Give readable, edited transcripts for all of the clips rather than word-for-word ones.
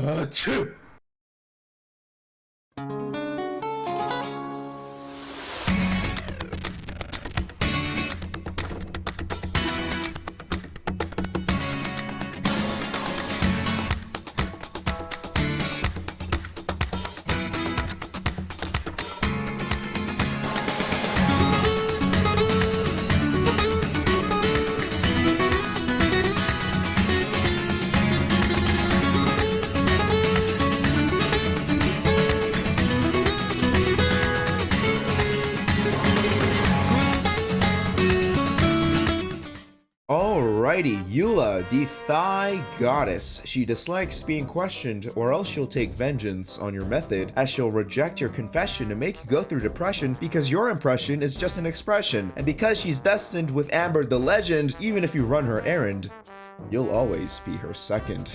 Achoo! Alrighty, Eula, the Thigh Goddess. She dislikes being questioned, or else she'll take vengeance on your method, as she'll reject your confession and make you go through depression because your impression is just an expression. And because she's destined with Amber the Legend, even if you run her errand, you'll always be her second.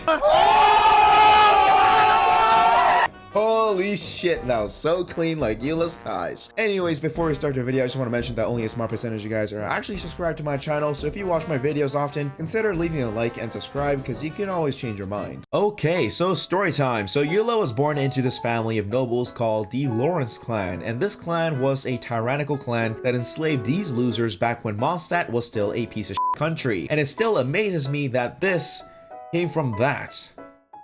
Holy shit, that was so clean, like Eula's thighs. Anyways, before we start the video, I just want to mention that only a small percentage of you guys are actually subscribed to my channel, so if you watch my videos often, consider leaving a like and subscribe, because you can always change your mind. Okay, so story time. So Eula was born into this family of nobles called the Lawrence clan, and this clan was a tyrannical clan that enslaved these losers back when Mondstadt was still a piece of shit country. And it still amazes me that this came from that.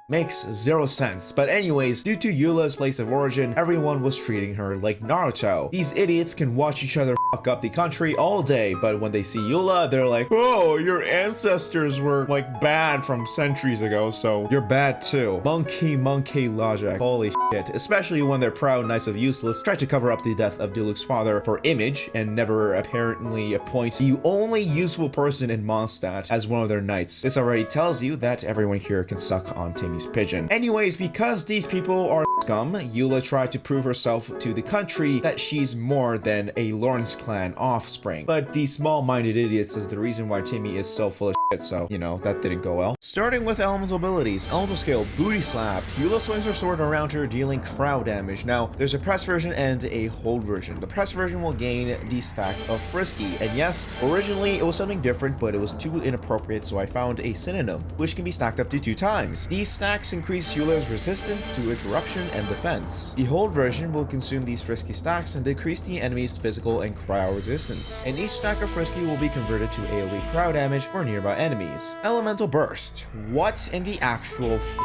Makes zero sense. But anyways, due to Eula's place of origin, everyone was treating her like Naruto. These idiots can watch each other fuck up the country all day, but when they see Eula, they're like, oh, your ancestors were like bad from centuries ago, so you're bad too. Monkey logic. Holy shit. Especially when their proud Knights of Useless try to cover up the death of Diluc's father for image and never apparently appoint the only useful person in Mondstadt as one of their knights. This already tells you that everyone here can suck on Timmy's pigeon. Anyways, because these people are scum, Eula tried to prove herself to the country that she's more than a Lawrence clan offspring. But these small-minded idiots is the reason why Timmy is so full of shit, so, you know, that didn't go well. Starting with elemental abilities, elemental skill, Booty Slap. Eula swings her sword around her, dealing crowd damage. Now, there's a press version and a hold version. The press version will gain the stack of Frisky, and yes, originally it was something different, but it was too inappropriate, so I found a synonym, which can be stacked up to 2 times. These stacks increase Eula's resistance to interruption and defense. The hold version will consume these Frisky stacks and decrease the enemy's physical and cryo resistance, and each stack of Frisky will be converted to AoE cryo damage for nearby enemies. Elemental Burst. What in the actual f***?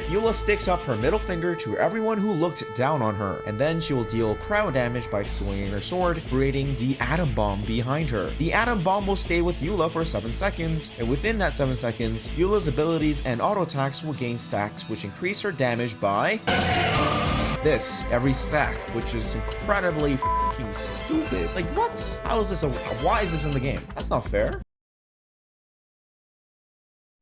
Eula sticks up her middle finger to everyone who looked down on her, and then she will deal cryo damage by swinging her sword, creating the Atom Bomb behind her. The Atom Bomb will stay with Eula for 7 seconds, and within that 7 seconds, Eula's abilities and auto attacks will gain stacks which increase her damage by this every stack, which is incredibly f***ing stupid. Like, what? How is this why is this in the game? That's not fair.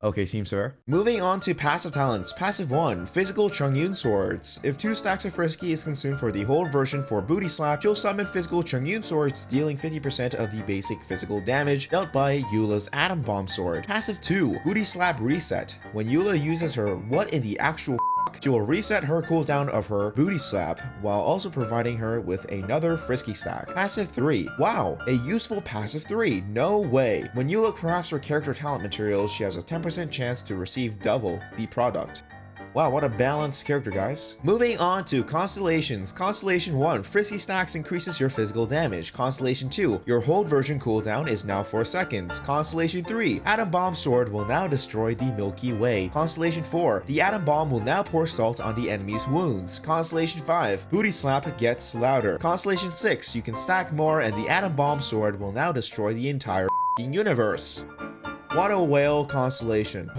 Okay, seems fair. Moving on to passive talents. Passive 1, Physical Chongyun Swords. If 2 stacks of Frisky is consumed for the hold version for Booty Slap, you'll summon Physical Chongyun Swords, dealing 50% of the basic physical damage dealt by Eula's Atom Bomb Sword. Passive 2, Booty Slap Reset. When Eula uses her what in the actual she will reset her cooldown of her Booty Slap, while also providing her with another Frisky stack. Passive 3. Wow, a useful passive 3. No way. When Eula crafts her character talent materials, she has a 10% chance to receive double the product. Wow, what a balanced character, guys. Moving on to Constellations. Constellation 1, Frisky stacks increases your physical damage. Constellation 2, your hold version cooldown is now 4 seconds. Constellation 3, Atom Bomb Sword will now destroy the Milky Way. Constellation 4, the Atom Bomb will now pour salt on the enemy's wounds. Constellation 5, Booty Slap gets louder. Constellation 6, you can stack more and the Atom Bomb Sword will now destroy the entire universe. What a whale constellation.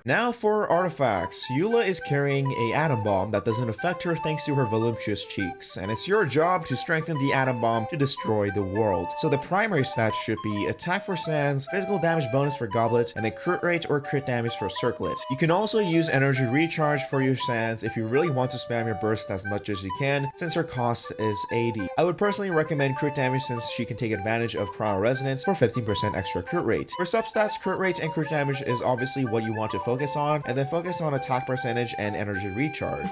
Now for artifacts. Eula is carrying a atom bomb that doesn't affect her thanks to her voluptuous cheeks, and it's your job to strengthen the atom bomb to destroy the world. So the primary stats should be attack for Sands, physical damage bonus for Goblet, and a crit rate or crit damage for Circlet. You can also use energy recharge for your Sands if you really want to spam your burst as much as you can, since her cost is 80. I would personally recommend crit damage since she can take advantage of Cryo Resonance for 15% extra crit rate. For substats, stats, crit rate, and crit damage is obviously what you want to focus on, and then focus on attack percentage and energy recharge.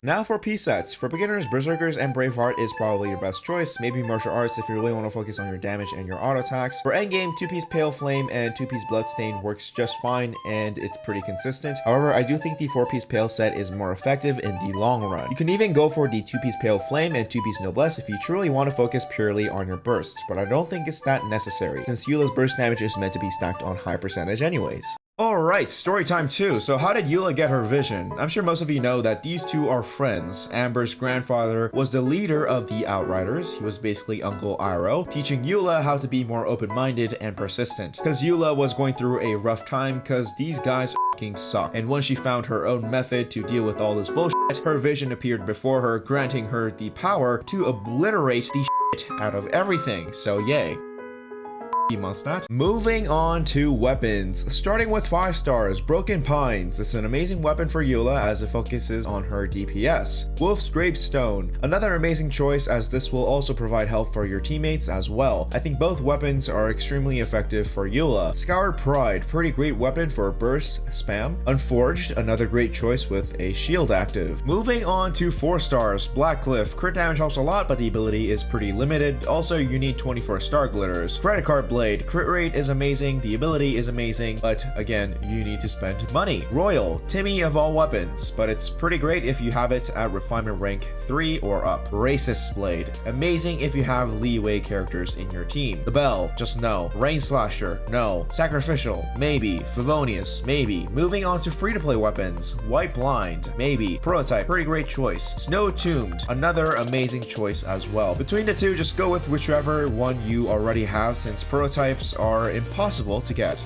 Now for P sets. For beginners, Berserkers and Braveheart is probably your best choice, maybe Martial Arts if you really want to focus on your damage and your auto attacks. For endgame, 2-piece Pale Flame and 2-piece Bloodstain works just fine, and it's pretty consistent. However, I do think the 4-piece Pale set is more effective in the long run. You can even go for the 2-piece Pale Flame and 2-piece Noblesse if you truly want to focus purely on your burst, but I don't think it's that necessary, since Eula's burst damage is meant to be stacked on high percentage anyways. Alright, story time 2. So how did Eula get her vision? I'm sure most of you know that these two are friends. Amber's grandfather was the leader of the Outriders. He was basically Uncle Iroh, teaching Eula how to be more open-minded and persistent. Because Eula was going through a rough time because these guys f***ing suck. And once she found her own method to deal with all this bullshit, her vision appeared before her, granting her the power to obliterate the shit out of everything. So yay. Moving on to weapons, starting with 5 stars, Broken Pines. It's an amazing weapon for Eula as it focuses on her DPS. Wolf's Gravestone, another amazing choice as this will also provide help for your teammates as well. I think both weapons are extremely effective for Eula. Scoured Pride, pretty great weapon for burst spam. Unforged, another great choice with a shield active. Moving on to 4 stars, Blackcliff. Crit damage helps a lot, but the ability is pretty limited. Also, you need 24 star glitters. Credit Card Blade, crit rate is amazing, the ability is amazing, but again, you need to spend money. Royal, Timmy of all weapons, but it's pretty great if you have it at refinement rank 3 or up. Racist Blade, amazing if you have leeway characters in your team. The Bell, just no. Rain Slasher, no. Sacrificial, maybe. Favonius, maybe. Moving on to free-to-play weapons. White Blind, maybe. Prototype, pretty great choice. Snow Tombed, another amazing choice as well. Between the two, just go with whichever one you already have, since prototypes are impossible to get.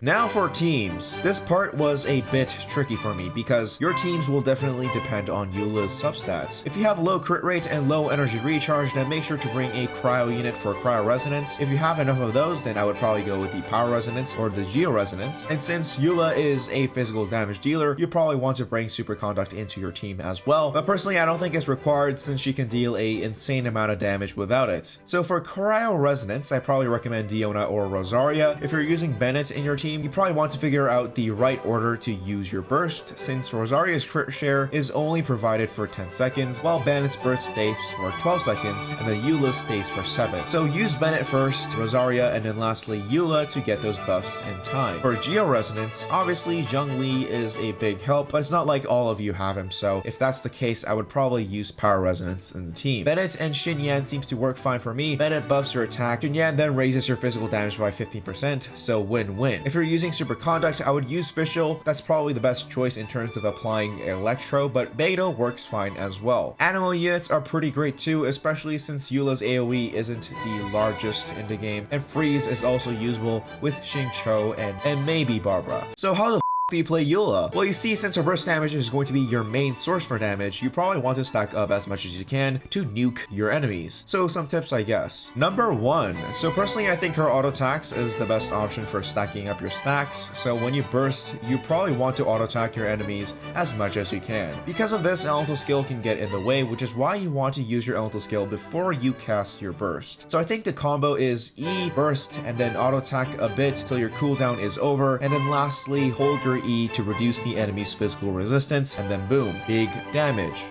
Now for teams. This part was a bit tricky for me because your teams will definitely depend on Eula's substats. If you have low crit rate and low energy recharge, then make sure to bring a cryo unit for cryo resonance. If you have enough of those, then I would probably go with the power resonance or the geo resonance. And since Eula is a physical damage dealer, you probably want to bring superconduct into your team as well. But personally, I don't think it's required since she can deal a insane amount of damage without it. So for cryo resonance, I probably recommend Diona or Rosaria. If you're using Bennett in your team, you probably want to figure out the right order to use your burst, since Rosaria's crit share is only provided for 10 seconds, while Bennett's burst stays for 12 seconds, and then Eula's stays for 7. So use Bennett first, Rosaria, and then lastly Eula to get those buffs in time. For Geo Resonance, obviously Zhongli is a big help, but it's not like all of you have him, so if that's the case, I would probably use Power Resonance in the team. Bennett and Xinyan seems to work fine for me. Bennett buffs your attack, Xinyan then raises your physical damage by 15%, so win-win. If you're using Superconduct, I would use Fischl. That's probably the best choice in terms of applying Electro, but Beidou works fine as well. Animal units are pretty great too, especially since Eula's AoE isn't the largest in the game, and Freeze is also usable with Xingqiu and maybe Barbara. So how the do you play Eula? Well, you see, since her burst damage is going to be your main source for damage, you probably want to stack up as much as you can to nuke your enemies. So some tips, I guess. Number 1. So personally, I think her auto attacks is the best option for stacking up your stacks. So when you burst, you probably want to auto attack your enemies as much as you can. Because of this, elemental skill can get in the way, which is why you want to use your elemental skill before you cast your burst. So I think the combo is E, burst, and then auto attack a bit till your cooldown is over, and then lastly, hold your E to reduce the enemy's physical resistance, and then boom, big damage.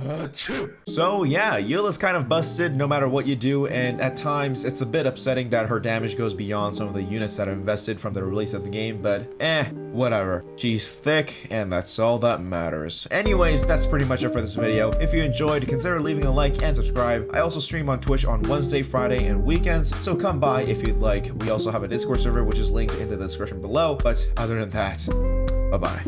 So yeah, Eula's kind of busted no matter what you do, and at times it's a bit upsetting that her damage goes beyond some of the units that are invested from the release of the game, but whatever. She's thick, and that's all that matters. Anyways, that's pretty much it for this video. If you enjoyed, consider leaving a like and subscribe. I also stream on Twitch on Wednesday, Friday, and weekends, so come by if you'd like. We also have a Discord server, which is linked in the description below, but other than that, bye-bye.